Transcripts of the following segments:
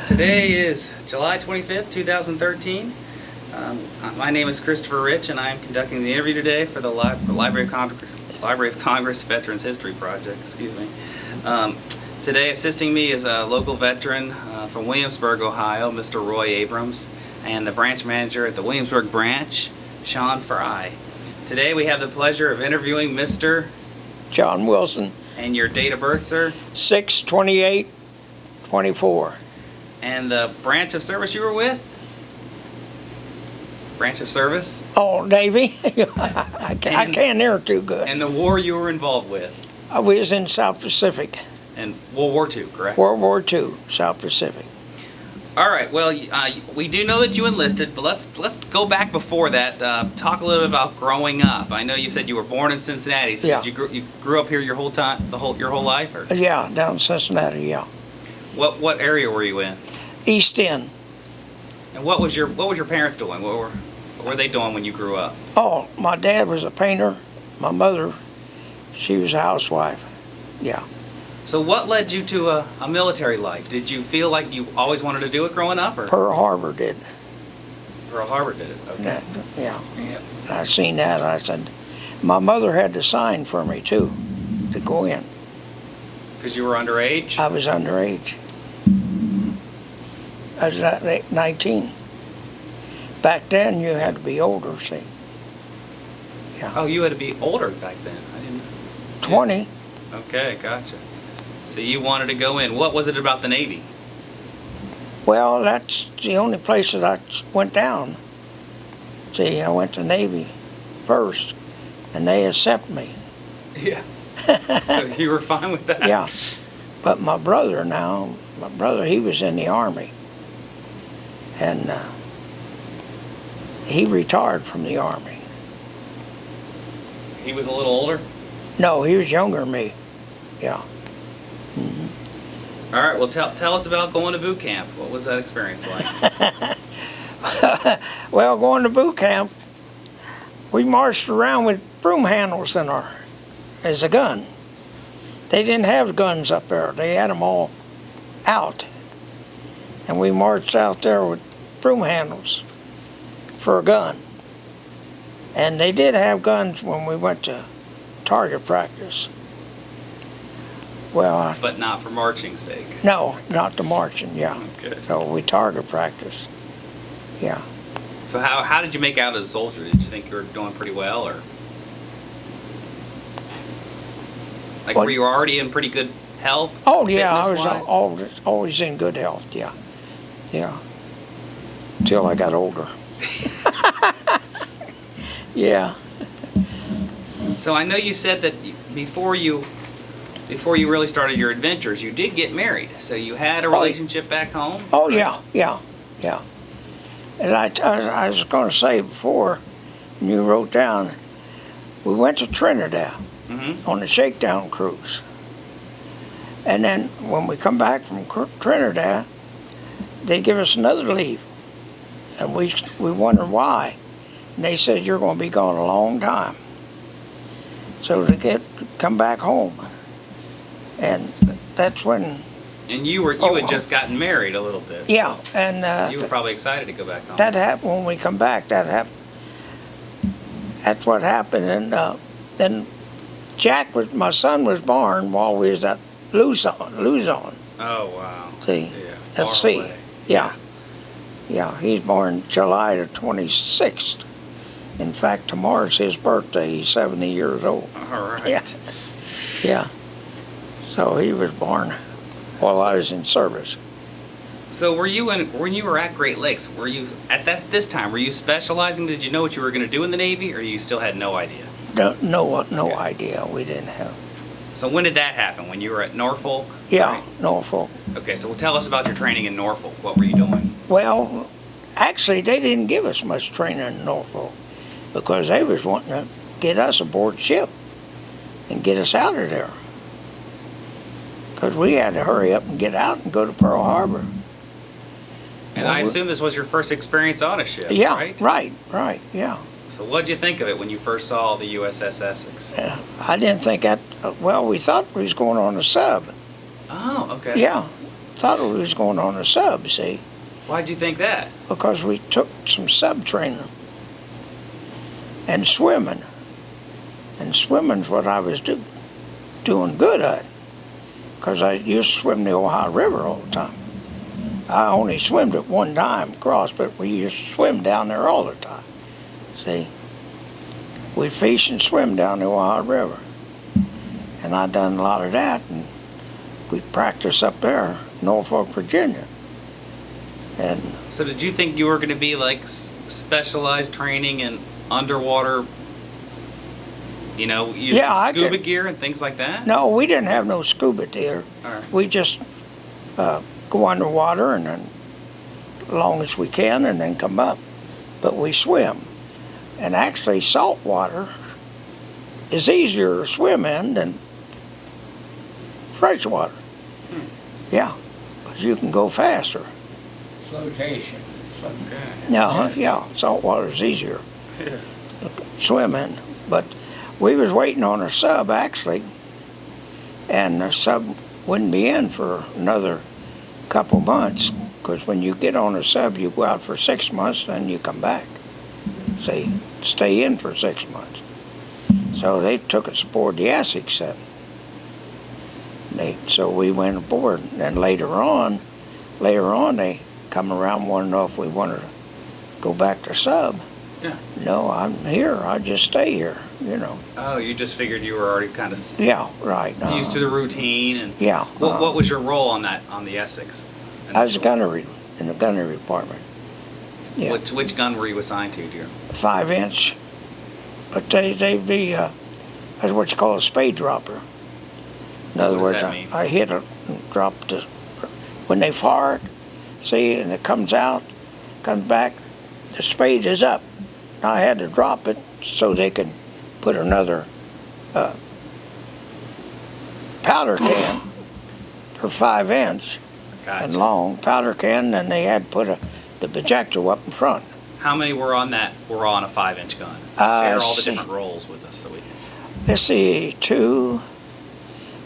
Today is July 25th, 2013. My name is Christopher Rich, and I am conducting the interview today for the Library of Congress Veterans History Project. Excuse me. Today, assisting me is a local veteran from Williamsburg, Ohio, Mr. Roy Abrams, and the branch manager at the Williamsburg branch, Sean Fry. Today, we have the pleasure of interviewing Mr. John Wilson. And your date of birth, sir? 6/28/24. And the branch of service you were with? Branch of service? Oh, Navy. I can't hear too good. And the war you were involved with? I was in South Pacific. And World War II, correct? World War II, South Pacific. All right. Well, we do know that you enlisted, but let's go back before that. Talk a little bit about growing up. I know you said you were born in Cincinnati. So yeah. You grew up here your whole time, your whole life, or? Yeah, down in Cincinnati. Yeah. What area were you in? East End. And what was your parents doing? What were they doing when you grew up? Oh, my dad was a painter. My mother, she was a housewife. Yeah. So what led you to a military life? Did you feel like you always wanted to do it growing up, or? Pearl Harbor did. Pearl Harbor did it. Okay. Yeah. I seen that. I said, my mother had to sign for me too, to go in. Because you were underage? I was underage. I was 19. Back then, you had to be older, see. Yeah. Oh, you had to be older back then. I didn't. 20. Okay, gotcha. So you wanted to go in. What was it about the Navy? Well, that's the only place that I went down. See, I went to Navy first, and they accepted me. Yeah. So you were fine with that? Yeah. But my brother, he was in the Army. And he retired from the Army. He was a little older? No, he was younger than me. Yeah. Mm-hmm. All right, well, tell us about going to boot camp. What was that experience like? Well, going to boot camp, we marched around with broom handles as a gun. They didn't have guns up there. They had them all out. And we marched out there with broom handles for a gun. And they did have guns when we went to target practice. Well, but not for marching's sake. No, not the marching, yeah. Okay. So we target practice, yeah. So how did you make out as a soldier? Did you think you were doing pretty well, or? Like, were you already in pretty good health? Oh, yeah, I was always in good health, yeah. Yeah. Till I got older. Yeah. So I know you said that before you really started your adventures, you did get married. So you had a relationship back home? Oh, yeah. And I was going to say before, when you wrote down, we went to Trinidad on the shakedown cruise. And then when we come back from Trinidad, they give us another leave. And we wondered why. And they said, you're going to be gone a long time. So to come back home. And that's when... And you had just gotten married a little bit. Yeah. And you were probably excited to go back home. That happened when we come back. That happened. That's what happened. And then my son was born while we was at Luzon. Oh, wow. See? Yeah. At sea. Yeah. Yeah, he's born July the 26th. In fact, tomorrow's his birthday. He's 70 years old. All right. Yeah. Yeah. So he was born while I was in service. So when you were at Great Lakes, were you at this time? Were you specializing? Did you know what you were going to do in the Navy, or you still had no idea? No idea. We didn't have. So when did that happen? When you were at Norfolk? Yeah, right? Norfolk. Okay, so tell us about your training in Norfolk. What were you doing? Well, actually, they didn't give us much training in Norfolk because they was wanting to get us aboard ship and get us out of there. Because we had to hurry up and get out and go to Pearl Harbor. And I assume this was your first experience on a ship, yeah, right? Right, yeah. So what did you think of it when you first saw the USS Essex? I didn't think that, well, we thought we was going on a sub. Oh, okay. Yeah, thought we was going on a sub, see, Why'd you think that? because we took some sub training and swimming. And swimming's what I was doing good at, because I used to swim the Ohio River all the time. I only swimmed it one time across, but we used to swim down there all the time. See, we fish and swim down the Ohio River, and I done a lot of that, and we practiced up there, Norfolk, Virginia. And So did you think you were going to be like specialized training in underwater, using I scuba did. gear and things like that? no, we didn't have no scuba there. All right. We just go underwater and then as long as we can, and then come up. But we swim. And actually salt water is easier to swim in than fresh water. Yeah, because you can go faster. Flotation. Okay. Yeah, salt water is easier to swim in. But we was waiting on a sub actually, and the sub wouldn't be in for another couple months, because when you get on a sub, you go out for 6 months, then you come back. See, stay in for 6 months. So they took us aboard the Essex then. So we went aboard, and later on they come around wanting to know if we wanted to go back to sub. Yeah. No, I'm here. I just stay here. Oh, you just figured you were already kind of Yeah, right. used to the routine, and Yeah. what was your role on the Essex? I was gunnery in the gunnery department. Yeah. Which gun were you assigned to, dear? 5-inch, but they'd be that's what you call a spade dropper. In other What does words, that mean? I hit it and dropped it. When they fire it, see, and it comes out, comes back, the spade is up. I had to drop it so they could put another powder can for 5-inch Gotcha. and long powder can, and they had to put the projector up in front. How many were on a 5-inch gun? Share all the see. different roles with us so we can. Let's see, 2,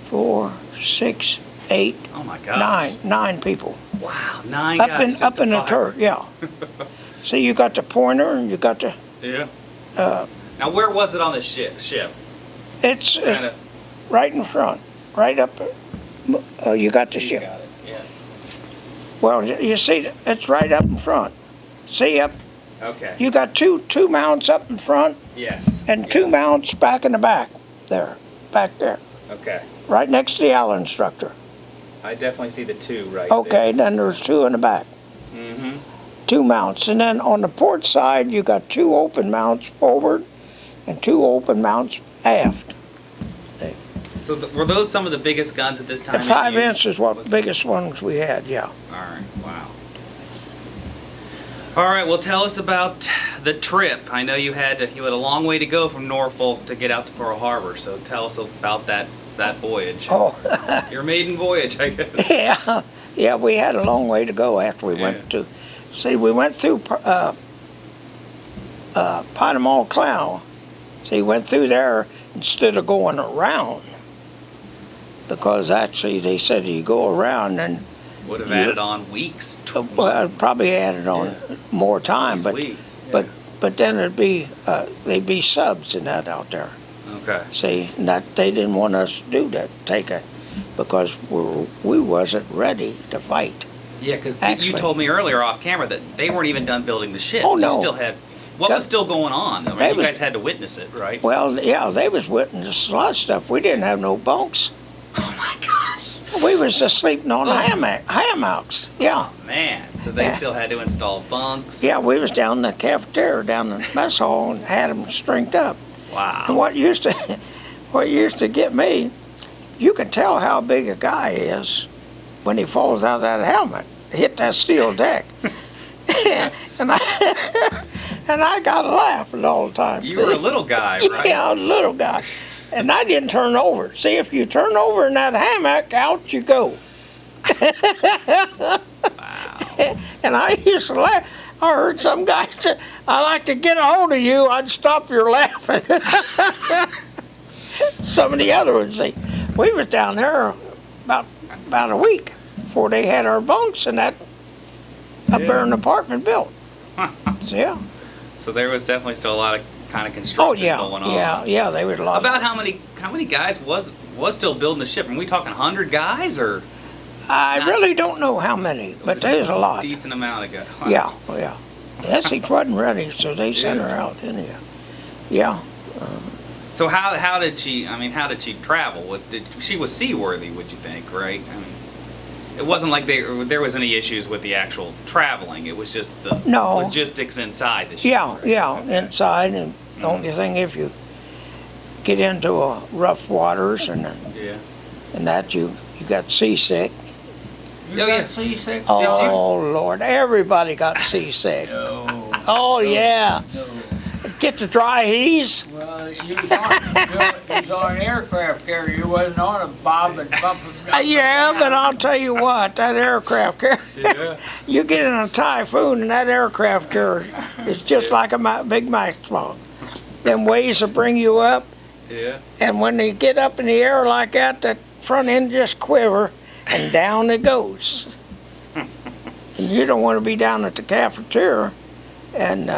4, 6, 8, Oh my gosh. 9 people. Wow, 9 guys. just Up to in the fire. turret, yeah. See, you got the pointer and you got the. Yeah. Uh, Now, where was it on the ship? it's Kind of. right in front, right up. You got the You ship. got it. Yeah. Well, you see, it's right up in front. See, Okay. you got two mounts up in front Yes. and Yeah. 2 mounts back in the back. Back there, Okay. right next to the Allen instructor. I definitely see the 2 right Okay, then there's 2 in the back. there. Mm-hmm. 2 mounts, and then on the port side you got 2 open mounts forward and 2 open mounts aft. So were those some of the biggest guns at this time? The that 5 you inch used? is what biggest ones we had, yeah. All right. Wow. All right. Well, tell us about the trip. I know you had a long way to go from Norfolk to get out to Pearl Harbor. So tell us about that voyage. Oh, Your maiden voyage, I guess. yeah, we had a long way to go after we went to. See, we went through Panama Canal. See, went through there instead of going around, because actually they said you go around and Would have added on weeks. well, probably added on more time, These but weeks. but then it'd be they'd be subs and that out there. Okay. See, and that they didn't want us to do that, take it, because we wasn't ready to fight. Yeah, because you Actually. told me earlier off camera that they weren't even done building the ship. Oh, You no. still had. What That- was still going on? I They mean, you was- guys had to witness it, right? Well, yeah, they was witnessing a lot of stuff. We didn't have no bunks. Oh my gosh. We was just sleeping on Oh. hammocks. Yeah, Man, so they Yeah. still had to install bunks. yeah. We was down in the cafeteria, down in the mess hall, and had them stringed up. And Wow. what used to get me, you can tell how big a guy is when he falls out of that helmet, hit that steel deck, and I got laughing all the time. You were a little guy, right? Yeah, I was a little guy. And I didn't turn over. See, if you turn over in that hammock, out you go. Wow. And I used to laugh. I heard some guy say, "I like to get a hold of you, I'd stop your laughing." Some of the other ones, see, we was down there about a week. before they had our bunks and that up there in the apartment built. Yeah. So there was definitely still a lot of kind of Oh construction yeah, going on. yeah. They was a lot. About how many guys was still building the ship? Are we talking 100 guys or? I not- really don't know how many, but there's a lot. Decent amount of guys. Yeah, yeah. Essex wasn't ready, so they sent Yeah. her out, didn't you? Yeah. So how did she? I mean, how did she travel? She was seaworthy? Would you think? Right? I mean, it wasn't like there was any issues with the actual traveling. It was just the No. logistics inside the ship. Yeah, right? yeah, Okay. inside, and the only thing, if you get into rough waters and Yeah. that, you got seasick. You Oh, got yeah. seasick? Oh, Lord, everybody got seasick. No. Oh, yeah. No. Get the dry heaves. Well, you was on an aircraft carrier. You wasn't on a bob and bumping. Yeah, but I'll tell you what, that aircraft carrier, Yeah. you get in a typhoon and that aircraft carrier is just like a big matchbox. Them waves will bring you up, Yeah. and when they get up in the air like that front end just quiver, and down it goes. And you don't want to be down at the cafeteria, and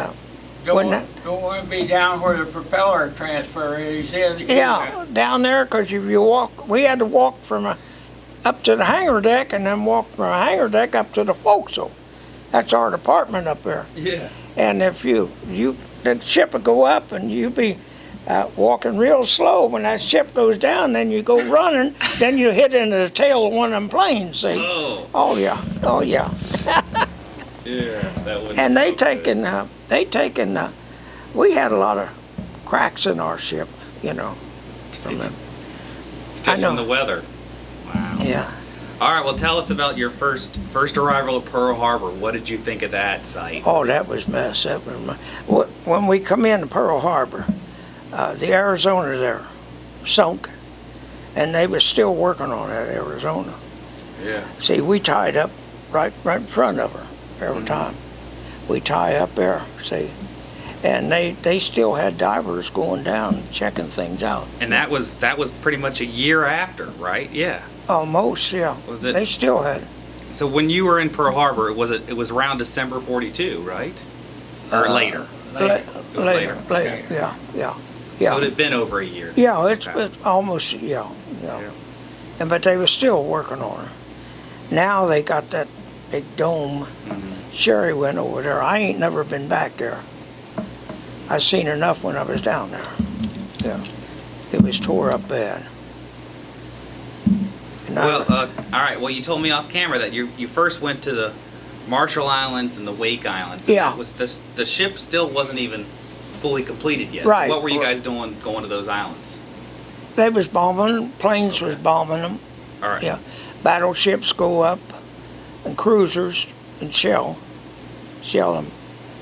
when Don't want to be down where the propeller transfer is. yeah, down there, because if you walk, we had to walk from up to the hangar deck, and then walk from the hangar deck up to the forecastle. That's our department up there. Yeah. And if the ship would go up, and you be walking real slow. When that ship goes down, then you go running, then you hit into the tail of one of them planes. See? Oh. Oh yeah, oh yeah. Yeah. That was. And we had a lot of cracks in our ship, you know. From the, Just I from know. the weather. Wow. yeah. All right. Well, tell us about your first arrival at Pearl Harbor. What did you think of that site? Oh, that was mess. When we come into Pearl Harbor, the Arizona there sunk, and they was still working on that Arizona. Yeah. See, we tied up right in front of her every time. We tie up there, see, and they still had divers going down checking things out. And that was pretty much a year after, right? Yeah. Almost, yeah. Was it? They still had. So when you were in Pearl Harbor, it was around December 42, right? Or later. Later, It was later. yeah. So it had been over a year. Yeah, it's Okay. almost, yeah. Yeah. But they were still working on her. Now they got that big dome. Sherry went over there. I ain't never been back there. I seen enough when I was down there. Yeah, it was tore up bad. And Well, all right. Well, you told me off camera that you first went to the Marshall Islands and the Wake Islands. And Yeah. that was the ship still wasn't even fully completed yet. Right. So what were you guys doing going to those islands? they was bombing them. Planes was bombing them. All right. Yeah, battleships go up, and cruisers and shell them.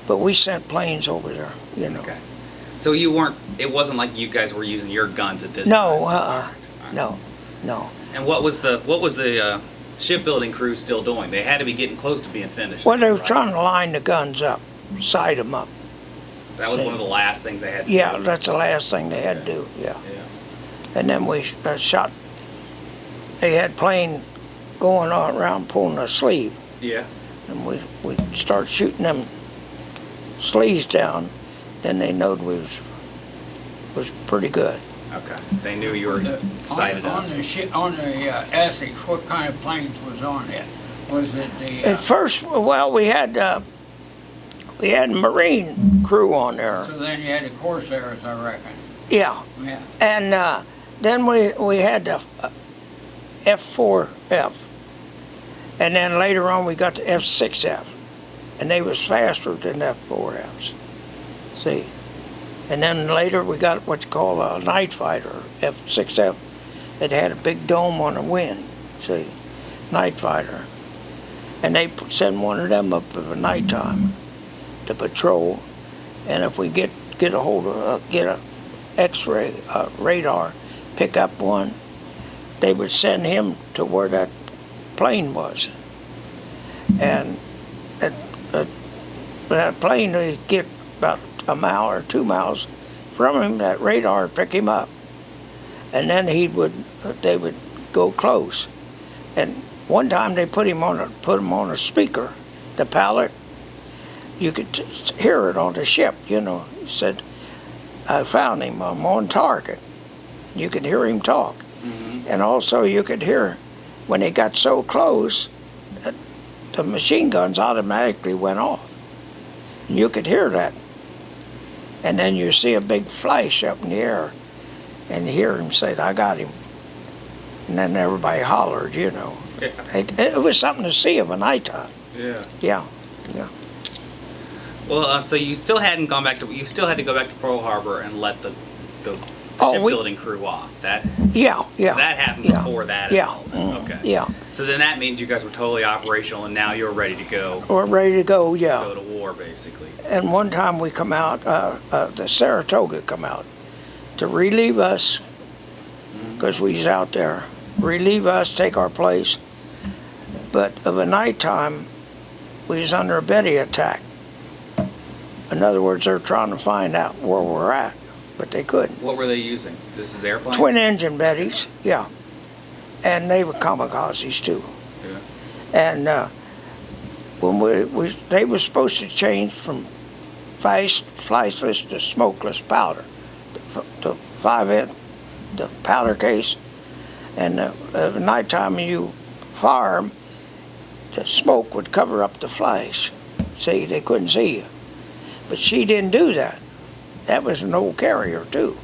But we sent planes over there. You know. Okay. So you weren't. It wasn't like you guys were using your guns at this No, time. no. And what was the shipbuilding crew still doing? They had to be getting close to being finished. Well, they were right? trying to line the guns up, sight them up. That was one of the last things they had to Yeah, do. that's the last thing they had to do, yeah. Yeah. And then we shot, they had plane going on around pulling a sleeve, Yeah. and we start shooting them sleeves down, then they knowed we was pretty good. Okay. They knew you were sighted on up. on the Essex, what kind of planes was on it? Was it the? At first, well, we had Marine crew on there, So then you had the Corsairs, I reckon. yeah. Yeah. And then we had the F4F, and then later on we got the F6F, and they was faster than F4Fs. See, and then later we got what you call a night fighter, F6F, that had a big dome on the wing. See, night fighter, and they send one of them up at nighttime to patrol, and if we get a hold of get a X-ray radar, pick up one, they would send him to where that plane was. And that plane would get about a mile or 2 miles from him, that radar would pick him up. And then they would go close. And one time they put him on a speaker, the pallet. You could hear it on the ship, you know. He said, I found him, I'm on target. You could hear him talk. And also you could hear, when they got so close, the machine guns automatically went off. And you could hear that. And then you see a big flash up in the air, and you hear him say, I got him. And then everybody hollered, you know. Yeah. It was something to see of a nighttime. Yeah. Yeah, yeah. Well, so you still hadn't gone back to, you still had to go back to Pearl Harbor and let the Oh, shipbuilding crew off. That Yeah, yeah. So that happened yeah, before that. Yeah. Okay. Yeah. So then that means you guys were totally operational, and now you're ready to go. We're ready to go, yeah. Go to war, basically. And one time we come out, the Saratoga come out to relieve us, because we was out there, relieve us, take our place. But of a nighttime, we was under a Betty attack. In other words, they're trying to find out where we're at, but they couldn't. What were they using? This is airplanes? Twin engine Bettys, yeah. And they were kamikazes too. Yeah. And when they were supposed to change from flightless to smokeless powder, the 5-inch, the powder case. And at nighttime when you fire 'em, the smoke would cover up the flash. See, they couldn't see you. But she didn't do that. That was an old carrier too.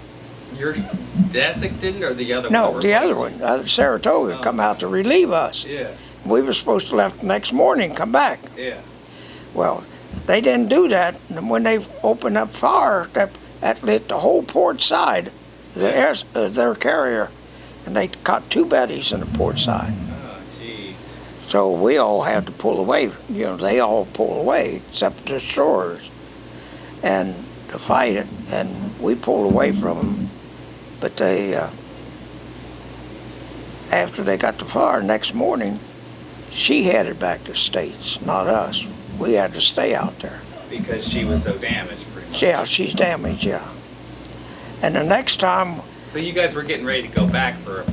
The Essex didn't, or the other one? No, that the other replaced one, Saratoga, come out to relieve us. it? Yeah, We were supposed to left the next morning, come back. yeah. Well, they didn't do that. And when they opened up fire, that lit the whole port side of their carrier. And they caught 2 Bettys in the port side. Oh, jeez. So we all had to pull away. You know, they all pulled away, except the destroyers, and to fight it. And we pulled away from them. But they, after they got the fire, next morning, she headed back to the States, not us. We had to stay out there. Because she was so damaged, pretty much. Yeah, she's damaged, yeah. And the next time, So you guys were getting ready to go back for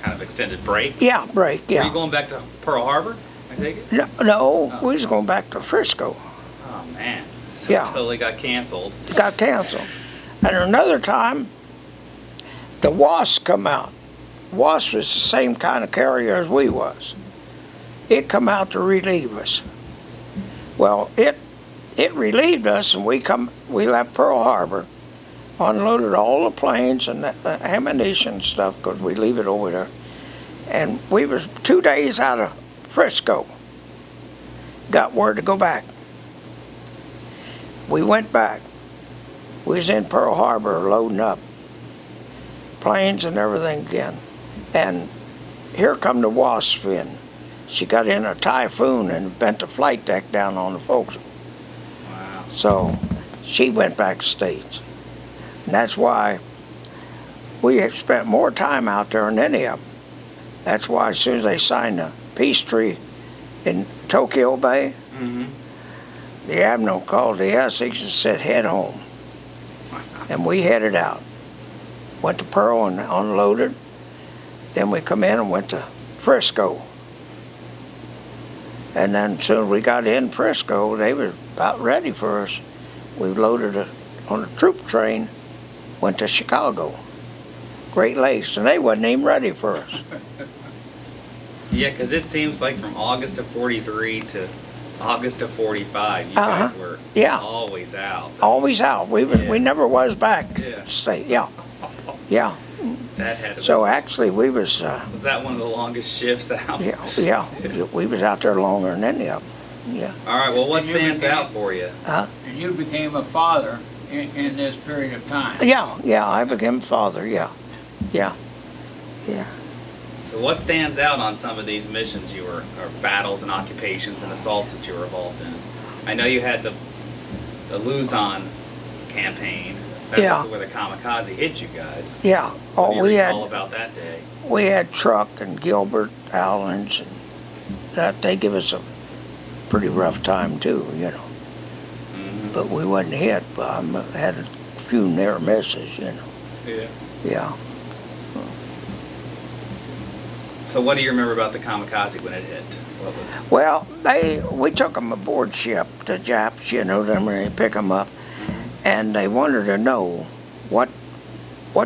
kind of extended break? yeah, break, Were you yeah. going back to Pearl Harbor, I take it? No, we was going back to Frisco. Oh, man. So Yeah. it totally got canceled. It got canceled. And another time, the Wasp come out. Wasp was the same kind of carrier as we was. It come out to relieve us. Well, it relieved us, and we left Pearl Harbor, unloaded all the planes and the ammunition and stuff, because we leave it over there. And we was 2 days out of Frisco. Got word to go back. We went back. We was in Pearl Harbor loading up planes and everything again. And here come the Wasp in. She got in a typhoon and bent the flight deck down on the forecastle. Wow. So she went back to States. And that's why we have spent more time out there than any of them. That's why as soon as they signed the peace treaty in Tokyo Bay, the admiral called the Essex and said, head home. And we headed out. Went to Pearl and unloaded. Then we come in and went to Frisco. And then as soon as we got in Frisco, they were about ready for us. We loaded on a troop train, went to Chicago, Great Lakes, and they wasn't even ready for us. Yeah, because it seems like from August of 43 to August of 45, you guys were Yeah. always out. Always out. We never was back. Yeah. Stay. Yeah. Yeah. That had to So actually we was Was that one of the longest shifts out? yeah, we was out there longer than any of them. Yeah. All right, well, what And you stands became- out for you? And you became a father in this period of time. Yeah, I became father, yeah. Yeah. So what stands out on some of these missions or battles and occupations and assaults that you were involved in? I know you had the Luzon campaign. That Yeah. was where the kamikaze hit you guys. Yeah. What do Oh, you we recall had about that day? Truck and Gilbert Allens, and that they give us a pretty rough time too, you know. But we wasn't hit, but I had a few near misses, you know. Yeah. Yeah. So what do you remember about the kamikaze when it hit? What was? Well, we took them aboard ship, the Japs, you know, them, and they pick them up, and they wanted to know what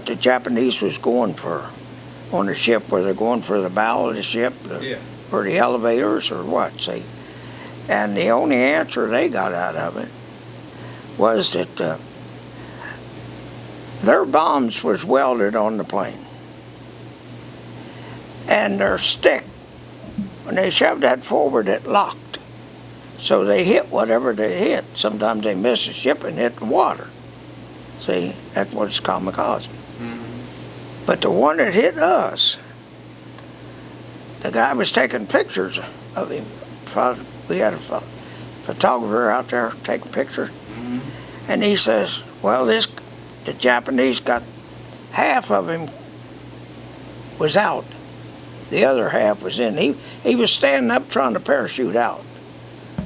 the Japanese was going for on the ship. Were they going for the bow of the ship, or the elevators, or what? See, and the only answer they got out of it was that their bombs was welded on the plane, and their stick, when they shoved that forward, it locked. So they hit whatever they hit. Sometimes they miss the ship and hit the water. See, that's what's kamikaze. But the one that hit us, the guy was taking pictures of him. We had a photographer out there taking pictures. And he says, well, the Japanese got half of him was out. The other half was in. He was standing up trying to parachute out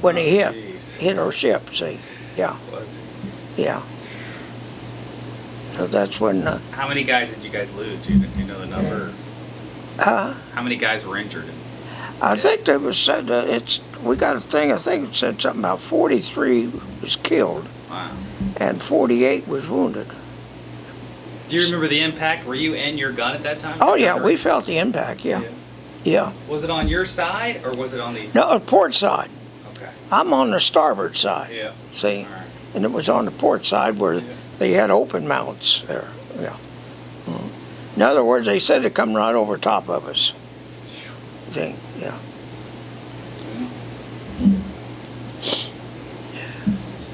when he hit our ship, see. Yeah. Was Yeah. So that's when... How many guys did you guys lose? Do you know the number? How many guys were injured? I think there was said we got a thing, I think it said something about 43 was killed. Wow. And 48 was wounded. Do you remember the impact? Were you in your gun at that time? Oh yeah, we felt the impact, yeah. Yeah. Was it on your side or was it on the... No, port side. Okay. I'm on the starboard side. Yeah. See? All right. And it was on the port side where they had open mounts there. Yeah. In other words, they said it come right over top of us. See? Yeah.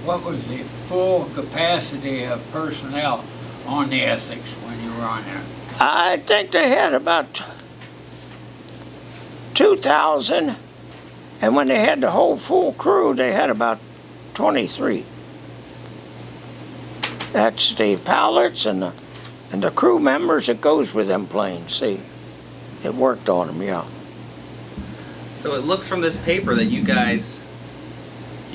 What was the full capacity of personnel on the Essex when you were on there? I think they had about 2,000, and when they had the whole full crew, they had about 23. That's the pilots and the crew members that goes with them planes. See, it worked on them, yeah. So it looks from this paper that you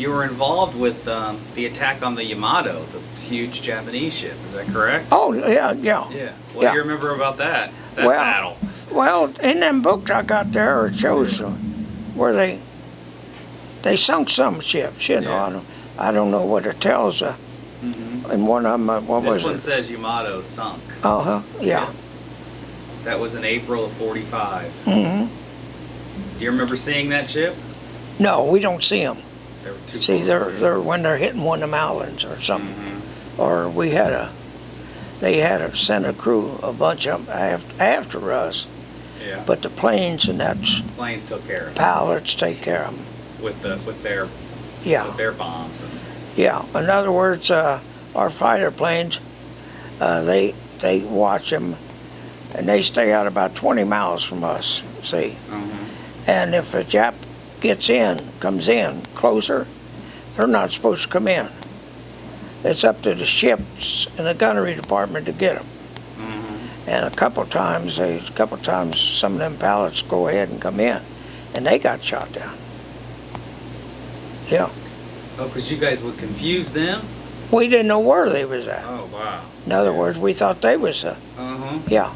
were involved with the attack on the Yamato, the huge Japanese ship. Is that correct? Oh, yeah, yeah. Yeah. What do you remember about that battle? Well, in them books I got there, it shows where they sunk some ships. You know, I don't know what it tells. And one of them, what was it? This one says Yamato sunk. Yeah. That was in April of '45. Do you remember seeing that ship? No, we don't see them. There were two. See, they're when they're hitting one of them islands or something. Or they had to send a crew, a bunch of them after us. Yeah. But the planes and that's Planes took care of it. pilots take care of them. With their bombs. Yeah. In other words, our fighter planes, they watch them, and they stay out about 20 miles from us. See. And if a Jap comes in closer, they're not supposed to come in. It's up to the ships and the gunnery department to get them. And a couple times some of them pilots go ahead and come in, and they got shot down. Yeah. Oh, because you guys would confuse them? We didn't know where they was at. Oh, wow. In other words, we thought they was yeah.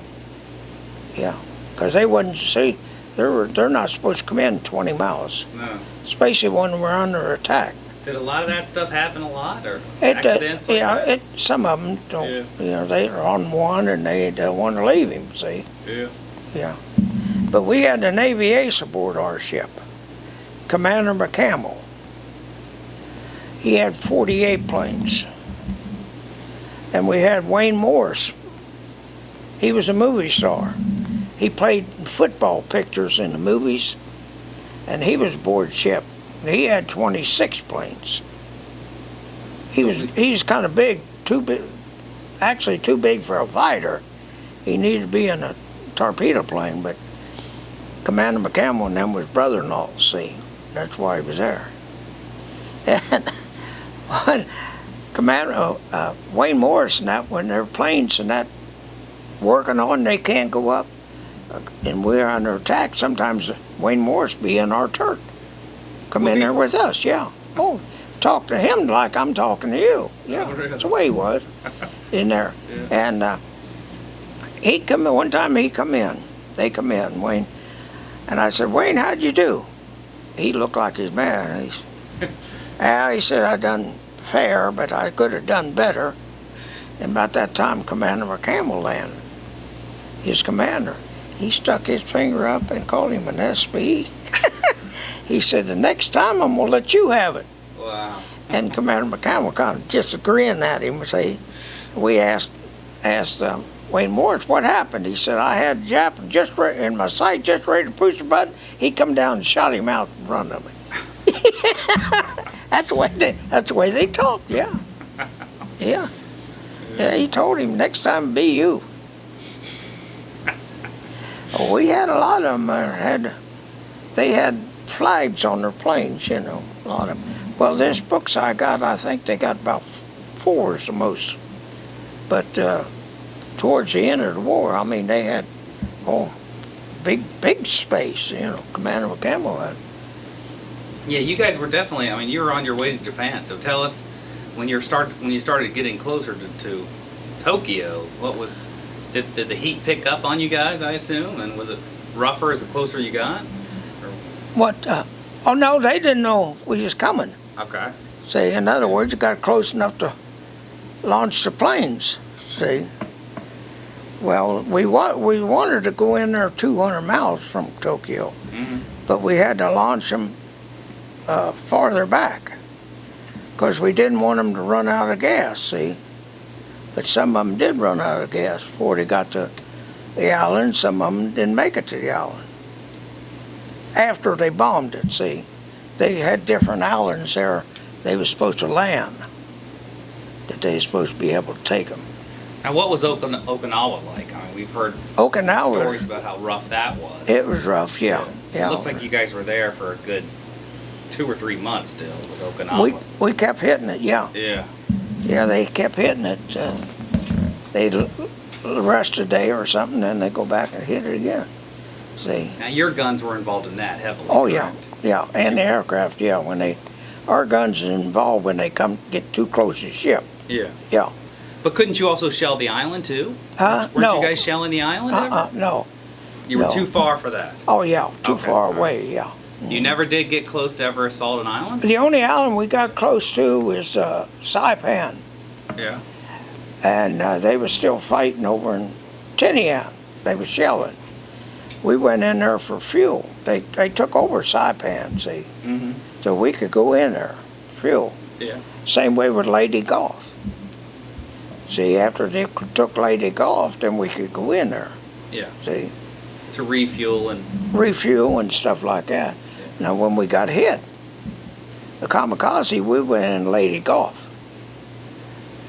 Because they wouldn't see. They're not supposed to come in 20 miles. No. Especially when we're under attack. Did a lot of that stuff happen a lot, or accidents? Some of them don't. You know, they're on one and they don't want to leave him. See. Yeah. But we had the Navy ace aboard our ship, Commander McCampbell. He had 48 planes, and we had Wayne Morris. He was a movie star. He played football pictures in the movies, and he was aboard ship. He had 26 planes. He's kind of big, actually too big for a fighter. He needed to be in a torpedo plane, but Commander McCampbell and them was brother-in-law, see. That's why he was there. And Commander Wayne Morris and that, when their planes and that working on, they can't go up, and we're under attack. Sometimes Wayne Morris be in our turret. Come in there with us, yeah. Oh, talk to him like I'm talking to you. Yeah, that's the way he was in there. And he come in, one time he come in. They come in, Wayne. And I said, Wayne, how'd you do? He looked like his man. He said, I done fair, but I could have done better. And about that time, Commander McCampbell landed. His commander. He stuck his finger up and called him an SB. He said, the next time I'm going to let you have it. Wow. And Commander McCampbell kind of just grinned at him and say, we asked Wayne Morris what happened. He said, I had Jap just in my sight, just ready to push the button. He come down and shot him out in front of me. That's the way they talk. Yeah. Yeah. Yeah. He told him next time be you. Oh, we had a lot of them. They had flags on their planes, you know. A lot of them. Well, this books I got, I think they got about 4 is the most. But towards the end of the war, I mean, they had big space, you know. Commander McCampbell had. Yeah, you guys were definitely, I mean, you were on your way to Japan. So tell us, when you started getting closer to Tokyo, did the heat pick up on you guys, I assume? And was it rougher as the closer you got? Or? What? Oh, no, they didn't know we was coming. Okay. See, in other words, it got close enough to launch the planes, see. Well, we wanted to go in there 200 miles from Tokyo, but we had to launch them farther back because we didn't want them to run out of gas, see. But some of them did run out of gas before they got to the island. Some of them didn't make it to the island. After they bombed it, see. They had different islands there they were supposed to land, that they were supposed to be able to take them. Now, what was Okinawa like? I mean, we've heard Okinawa, stories about how rough that was. It was rough, yeah. It looks like you guys were there for a good 2 or 3 months still with Okinawa. We kept hitting it, yeah. Yeah. Yeah, they kept hitting it. They'd rest a day or something, then they go back and hit it again. See. Now, your guns were involved in that heavily. Oh, yeah, correct? yeah, and the aircraft, yeah. Our guns are involved when they get too close to the ship. Yeah. Yeah. But couldn't you also shell the island too? Weren't you guys shelling the island ever? No. You were no. tur far for that. Oh, yeah, too Okay, far all right. away, yeah. You never did get close to ever assault an island? The only island we got close to was Saipan, Yeah. and they were still fighting over in Tinian. They were shelling. We went in there for fuel. They took over Saipan, see, so we could go in there, fuel. Yeah. Same way with Lady Golf. See, after they took Lady Golf, then we could go in there. Yeah. See, To refuel and. refuel and stuff like that. Now, when we got hit, the kamikaze, we went in Lady Golf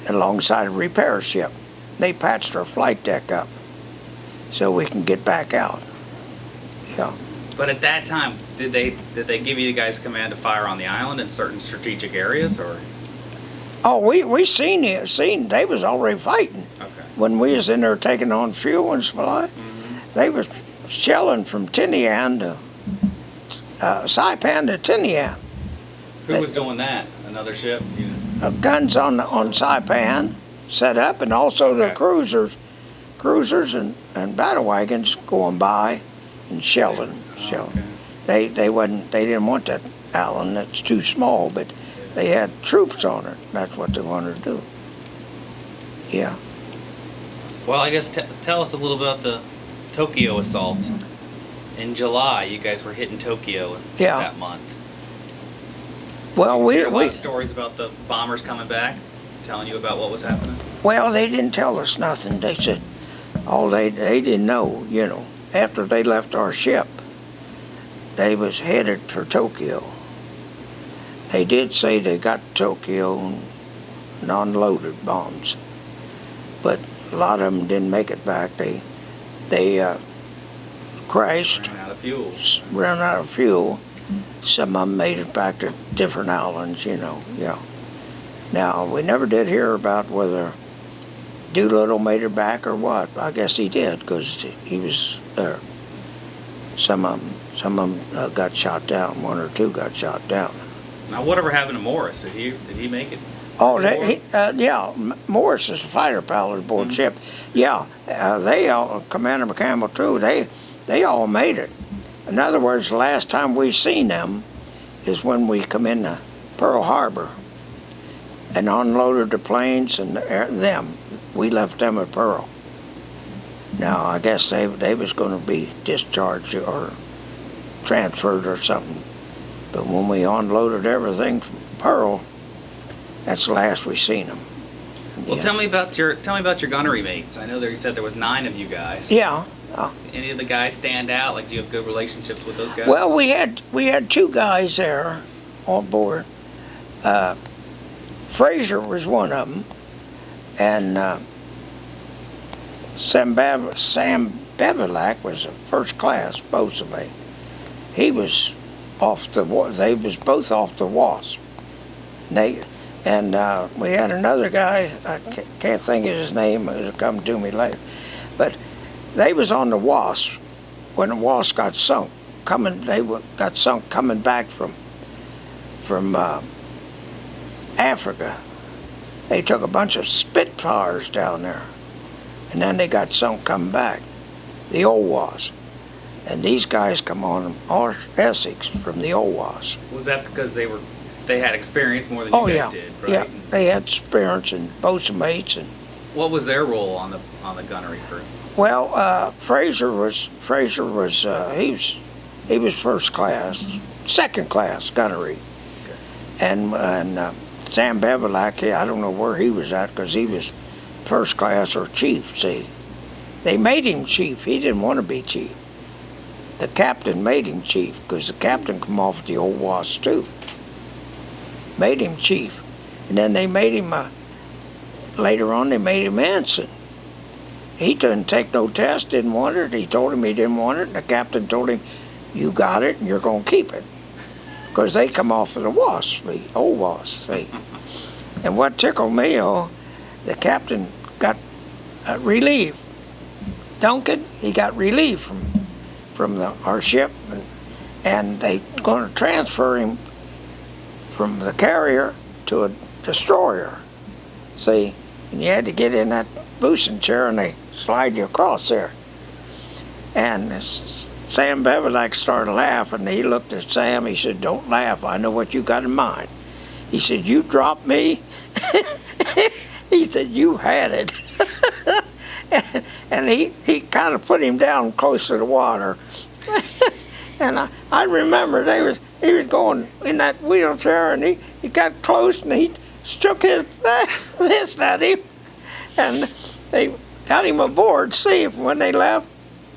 alongside a repair ship. They patched our flight deck up so we can get back out. Yeah. But at that time, did they give you guys command to fire on the island in certain strategic areas, or? Oh, we seen they was already fighting. Okay. When we was in there taking on fuel and supply. They was shelling from Tinian to Saipan to Tinian. Who was doing that? Another ship? Guns on Saipan set up, and also the cruisers and battle wagons going by and shelling. Okay. They didn't want that island. That's too small, but they had troops on it. That's what they wanted to do. Yeah. Well, I guess tell us a little about the Tokyo assault. In July, you guys were hitting Tokyo that month. Well, Did you hear a lot of stories about the bombers coming back, telling you about what was happening? Well, they didn't tell us nothing. They said they didn't know. You know, after they left our ship, they was headed for Tokyo. They did say they got to Tokyo and unloaded bombs, but a lot of them didn't make it back. They crashed, ran out of fuel. Some of them made it back to different islands, you know. Yeah. Now, we never did hear about whether Doolittle made it back or what. I guess he did, because he was there. Some of them got shot down. 1 or 2 got shot down. Now, whatever happened to Morris? Did he make it? Oh, yeah. Morris is a fighter pilot aboard ship. Yeah, they all, Commander McCampbell too. They all made it. In other words, the last time we seen them is when we come into Pearl Harbor and unloaded the planes and them. We left them at Pearl. Now, I guess they was going to be discharged or transferred or something. But when we unloaded everything from Pearl, that's the last we seen them. Well, Yeah. tell me about your gunnery mates. I know that you said there was 9 of you guys. Yeah. Any of the guys stand out? Like, do you have good relationships with those guys? Well, we had 2 guys there on board. Fraser was one of them, and Sam Bevelak was a first class boatswain. He was off the. They was both off the Wasp. And we had another guy. I can't think of his name. It'll come to me later. But they was on the Wasp when the Wasp got sunk. Got sunk coming back from Africa. They took a bunch of Spitfires down there, and then they got sunk coming back, the old Wasp. And these guys come on Essex from the old Wasp. Was that because they had experience more than Oh, you yeah, guys did, right? yeah. They had experience and boatsmates and. What was their role on the gunnery crew? Well, Fraser was he was first class, second class gunnery, and Sam Bevelak, I don't know where he was at because he was first class or chief. See, they made him chief. He didn't want to be chief. The captain made him chief because the captain come off the old Wasp too. Made him chief, and then they made him later on they made him ensign. He didn't take no test, didn't want it. He told him he didn't want it, and the captain told him, "You got it, and you're going to keep it," because they come off of the Wasp, the old Wasp. See, and what tickled me, the captain got relieved. Duncan, he got relieved from our ship, and they going to transfer him from the carrier to a destroyer. See, and you had to get in that boosting chair and they slide you across there. And Sam Bevelak started laughing. He looked at Sam, he said, "Don't laugh, I know what you got in mind." He said, "You dropped me?" He said, "You had it." And he kind of put him down close to the water. And I remember he was going in that wheelchair, and he got close and he shook his fist at him, and they got him aboard. See, when they left,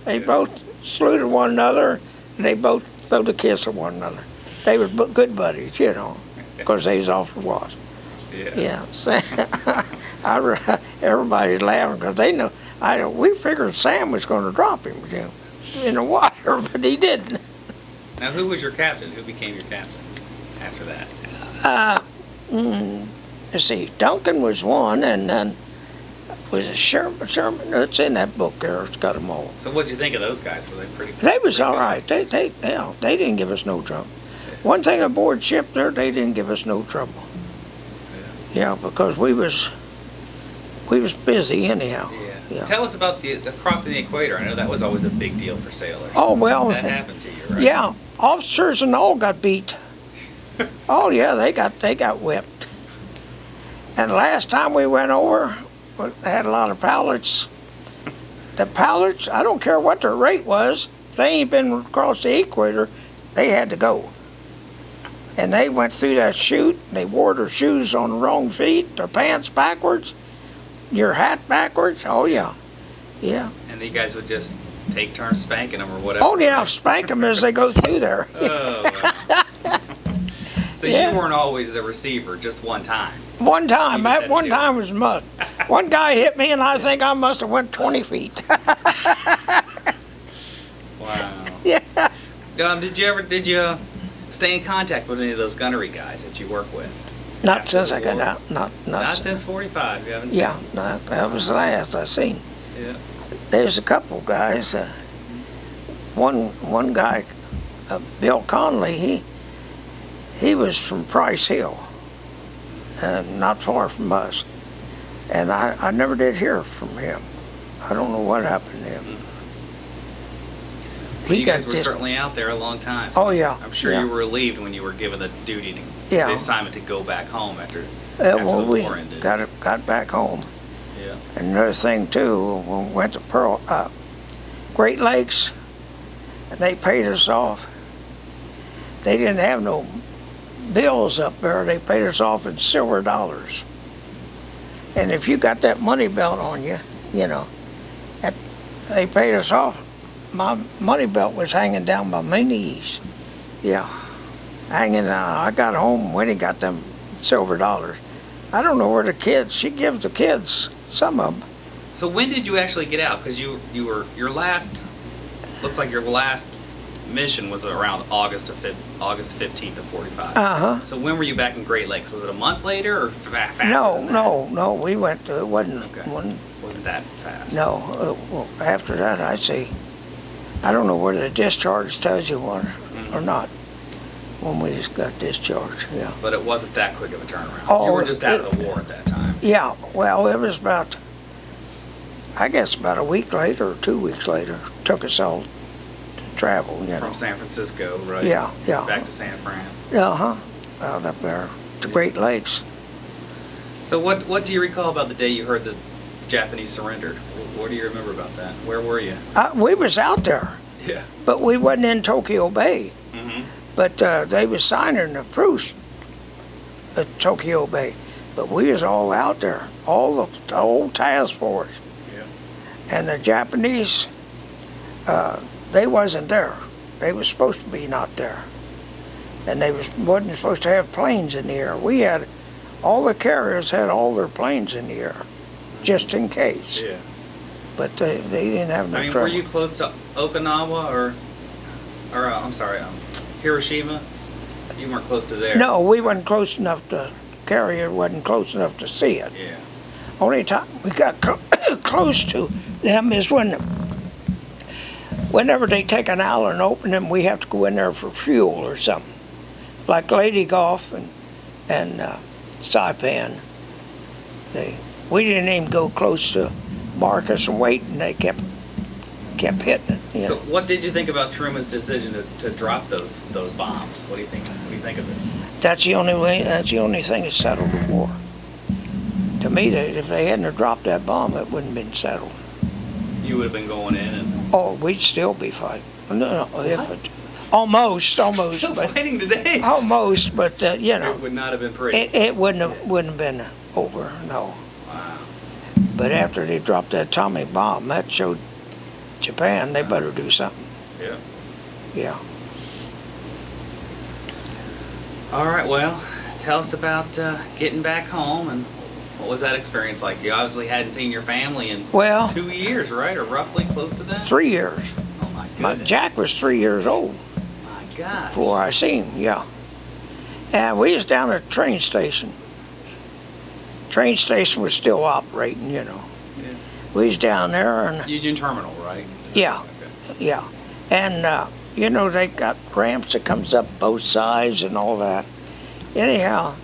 they both saluted one another, and they both threw a kiss at one another. They were good buddies, because they was off the Wasp. Yeah. Everybody's laughing because they know. We figured Sam was going to drop him, in the water, but he didn't. Now, who was your captain? Who became your captain after that? Let's see, Duncan was one, and then was a Sherman. It's in that book there. It's got them all. So, what'd you think of those guys? Were they pretty? They was pretty all good right. officers? They didn't give us no trouble. One thing aboard ship there, they didn't give us no trouble. Yeah, because we was busy anyhow. Yeah. Tell us about the crossing the equator. I know that was always a big deal for sailors. Oh well. That happened to you, right? Yeah, officers and all got beat. Oh yeah, they got whipped. And last time we went over, we had a lot of pilots. The pilots, I don't care what their rate was, if they ain't been across the equator, they had to go. And they went through that chute, and they wore their shoes on the wrong feet, their pants backwards, your hat backwards. Oh yeah, yeah. And you guys would just take turns spanking them or whatever. Oh yeah, spank them as they go through there. Oh, wow. So Yeah. you weren't always the receiver, just one time. One time, You just had that to one do time was mud. One guy hit me, and I think I must have went 20 feet. Wow. Yeah. Did you stay in contact with any of those gunnery guys that you work with? Not After since the I got war? out. Not Since 45. You haven't seen. Yeah, that was the last I seen. Yeah. There's a couple guys. One guy, Bill Conley. He was from Price Hill, not far from us, and I never did hear from him. I don't know what happened to him. You guys were certainly out there a long time. Oh, yeah. I'm sure yeah. you were relieved when you were given the duty to, Yeah. the assignment to go back home after Well, the we war ended. got back home. Yeah. And another thing too, when we went to Great Lakes, and they paid us off. They didn't have no bills up there. They paid us off in silver dollars. And if you got that money belt on you, you know, they paid us off. My money belt was hanging down by my knees. Yeah, hanging. I got home when he got them silver dollars. I don't know where the kids. She gives the kids some of them. So when did you actually get out? Because you were your last. Looks like your last mission was around August 15th of 45. So when were you back in Great Lakes? Was it a month later or faster? No. We went to, it wasn't. Okay. Wasn't that fast? No. Well, after that, I don't know whether the discharge tells you one or not. When we just got discharged, yeah. But it wasn't that quick of a turnaround. Oh, you were just out of the war at that time. Yeah. Well, it was about, I guess, about a week later or 2 weeks later. Took us all to travel, you know. From San Francisco, right? Yeah. Back to San Fran. Out up there to Great Lakes. So what do you recall about the day you heard the Japanese surrendered? What do you remember about that? Where were you? We was out there. Yeah. But we wasn't in Tokyo Bay. Mm-hmm. But they was signing the truce at Tokyo Bay. But we was all out there, all the whole task force. Yeah. And the Japanese, they wasn't there. They was supposed to be not there. And they wasn't supposed to have planes in the air. We had, all the carriers had all their planes in the air, just in case. Yeah. But they didn't have no trouble. Were you close to Okinawa or I'm sorry, Hiroshima? You weren't close to there. No, we wasn't close enough to, carrier wasn't close enough to see it. Yeah. Only time we got close to them is whenever they take an island and open them, we have to go in there for fuel or something. Like Lady Golf and Saipan. We didn't even go close to Marcus and wait, and they kept hitting it. You So know. what did you think about Truman's decision to drop those bombs? What do you think? What do you think of it? That's the only way. That's the only thing that settled the war. To me, if they hadn't have dropped that bomb, it wouldn't have been settled. You would have been going in and Oh, we'd still be fighting. Almost, still but fighting today. almost, but you know, It would not have been pretty. it wouldn't have been over. No. Wow. But after they dropped that atomic bomb, that showed Japan they better do something. Yeah. Yeah. All right. Well, tell us about getting back home and what was that experience like? You obviously hadn't seen your family in Well, 2 years, right? Or roughly close to that? 3 years. Oh my goodness. Jack was 3 years old My gosh. before I seen him. Yeah. And we was down at the train station. Train station was still operating, you know. Yeah. We was down there and Union Terminal, right? yeah, Okay. yeah. And you know, they got ramps that comes up both sides and all that. Anyhow,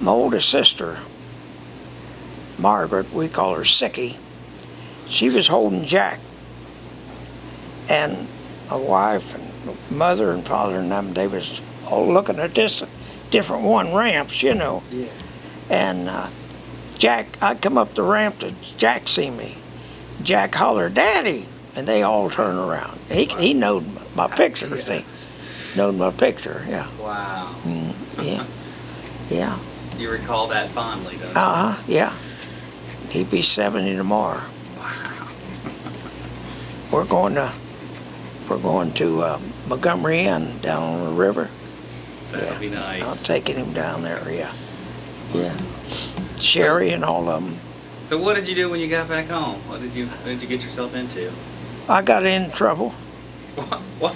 my oldest sister, Margaret, we call her Sicky, she was holding Jack. And my wife and mother and father and them, they was all looking at this different ramps, you know. Yeah. And Jack, I come up the ramp and Jack see me. Jack hollered, "Daddy!" And they all turned around. He knowed my pictures. Yeah. They knowed my picture, yeah. Wow. Yeah. Yeah. You recall that fondly, don't you? Yeah. He'd be 70 tomorrow. Wow. We're going to Montgomery Inn down on the river. That would be I'm nice. taking him down there, yeah. Yeah. Sherry and all of them. So what did you do when you got back home? What did you get yourself into? I got in trouble. What?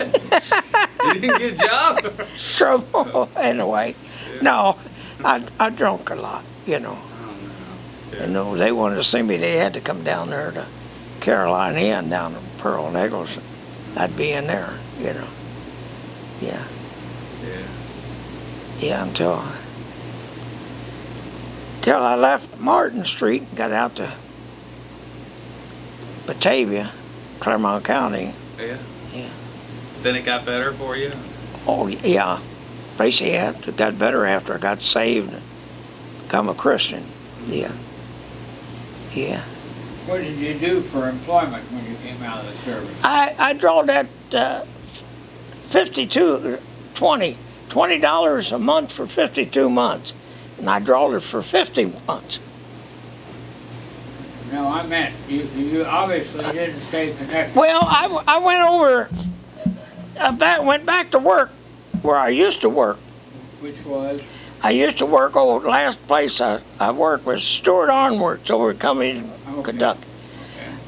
You didn't get a job? Trouble, anyway. Yeah. No, I drunk a lot, you know. Oh, no. Yeah. You know, they wanted to see me. They had to come down there to Caroline Inn down in Pearl and Eagles. I'd be in there, you know. Yeah. Yeah. Yeah, until I left Martin Street and got out to Batavia, Claremont County. Yeah. Yeah. then it got better for you? Oh, yeah. Basically, it got better after I got saved and become a Christian. Yeah. Yeah. What did you do for employment when you came out of the service? I draw that $20 a month for 52 months. And I drawed it for 50 months. No, I meant, you obviously didn't stay connected. Well, I went over, went back to work where I used to work. Which was? I used to work, last place I worked was Stewart Ironworks over at Cumming, Kentucky,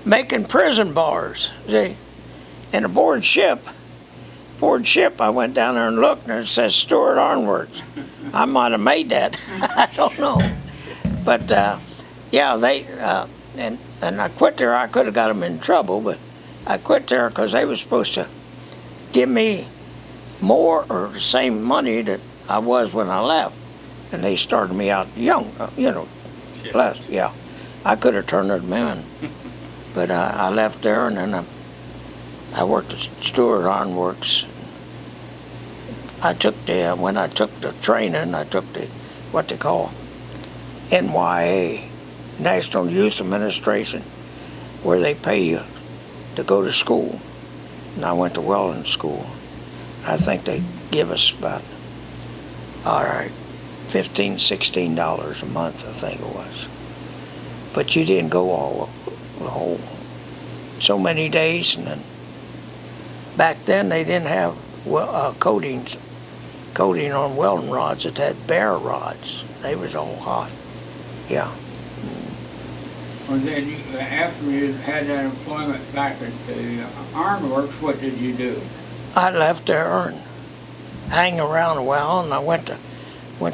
making prison bars, see? And aboard ship, I went down there and looked, and it says Stewart Ironworks. I might have made that. I don't know. But, yeah, they, and I quit there. I could have got them in trouble, but I quit there because they were supposed to give me more or the same money that I was when I left. And they started me out young, less, yeah. I could have turned them in. But I left there, and then I worked at Stewart Ironworks. When I took the training, I took what they call NYA, National Youth Administration, where they pay you to go to school. And I went to welding school. I think they give us about, $15, $16 a month, I think it was. But you didn't go the whole, so many days, and then back then they didn't have coating on welding rods. It had bare rods. They was all hot. Yeah. Well, then, after you had that employment back at the Ironworks, what did you do? I left there and hang around a while, and I went to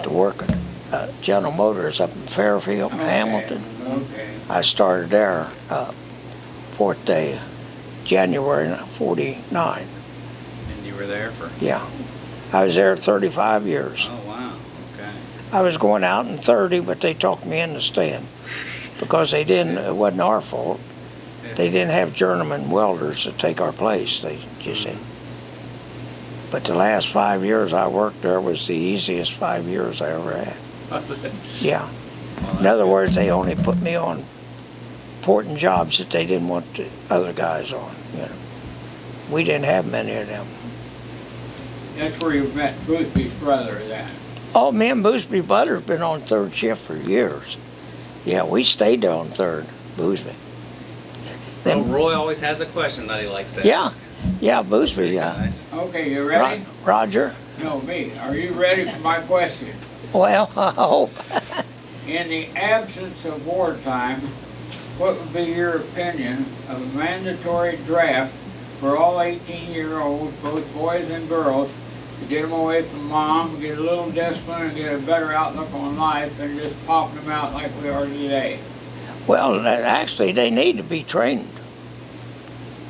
work at General Motors up in Fairfield, Hamilton. Okay. I started there 4th day, January '49. And you were there for? Yeah. I was there 35 years. Oh, wow. Okay. I was going out in 30, but they talked me into staying because it wasn't our fault. They didn't have journeyman welders to take our place. They just said. But the last 5 years I worked there was the easiest 5 years I ever had. Yeah. Well, In other words, they only put me on important jobs that they didn't want the other guys on. We didn't have many of them. That's where you met Boothby's brother then. Oh, me and Boothby's brother have been on third shift for years. Yeah, we stayed there on third, Boothby. Well, Roy always has a question that he likes to Yeah. ask. Yeah, Boothby, yeah. Nice. Okay, you ready? Roger? No, me. Are you ready for my question? Well, I hope. In the absence of wartime, what would be your opinion of a mandatory draft for all 18-year-olds, both boys and girls, to get them away from mom, get a little discipline, and get a better outlook on life, and just popping them out like we are today? Well, actually, they need to be trained.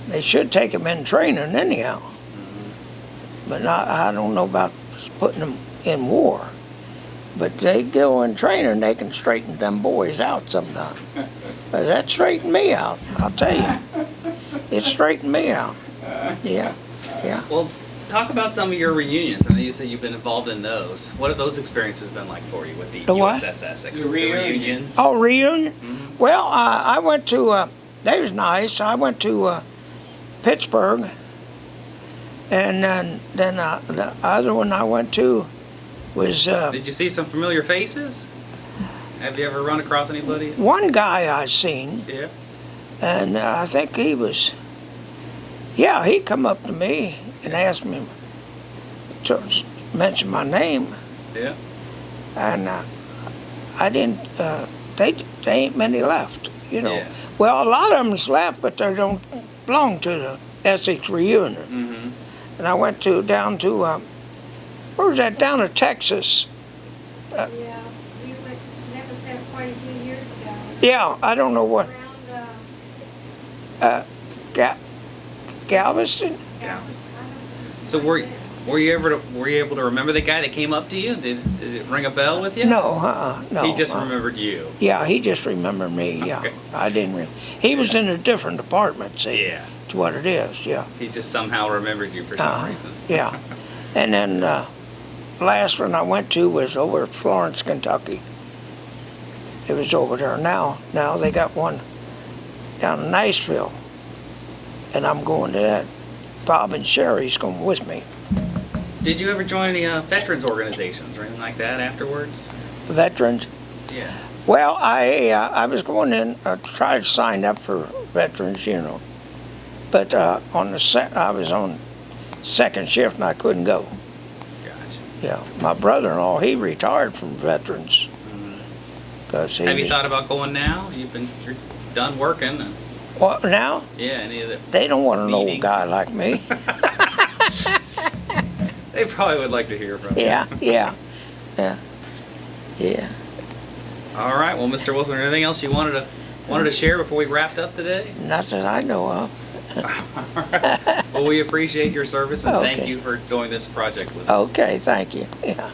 They should take them in training anyhow. But I don't know about putting them in war. But they go in training, they can straighten them boys out sometime. But that straightened me out, I'll tell you. It straightened me out. Yeah, yeah. Well, talk about some of your reunions. I know you said you've been involved in those. What have those experiences been like for you with the what? USS Essex? The reunions. Oh, reunion? Mhm. Well, I went to, that was nice. I went to Pittsburgh. And then the other one I went to was Did you see some familiar faces? Have you ever run across anybody? one guy I seen. Yeah. And I think he was, yeah, he come up to me and asked me to mention my name. Yeah. And I didn't, they ain't many left, Yeah. Well, a lot of them's left, but they don't belong to the Essex reunion. Mm-hmm. And I went down to, where was that, down to Texas. Yeah, we went, that was quite a few years ago. Yeah, I don't know what, Around, Galveston? Yeah. Galveston, I don't know. So Were you able to remember the guy that came up to you? Did it ring a bell with you? No, no. He just remembered you. Yeah, he just remembered me, yeah. Okay. I didn't he was in a different department, see? Yeah. It's what it is, yeah. He just somehow remembered you for some reason. Yeah. And then last one I went to was over at Florence, Kentucky. It was over there. Now they got one down in Nashville. And I'm going to that. Bob and Sherry's going with me. Did you ever join any veterans organizations or anything like that afterwards? Veterans? Yeah. Well, I was going in to try to sign up for veterans, you know. But I was on second shift and I couldn't go. Gotcha. Yeah, my brother-in-law, he retired from veterans. Cause Have you thought about going now? You're done working. And, What, now? yeah, any of the They don't want an old meetings? guy like me. They probably would like to hear from you. Yeah. All right. Well, Mr. Wilson, anything else you wanted to share before we wrapped up today? Not that I know of. All right. Well, we appreciate your service and thank Okay. you for doing this project with us. Okay, thank you. Yeah.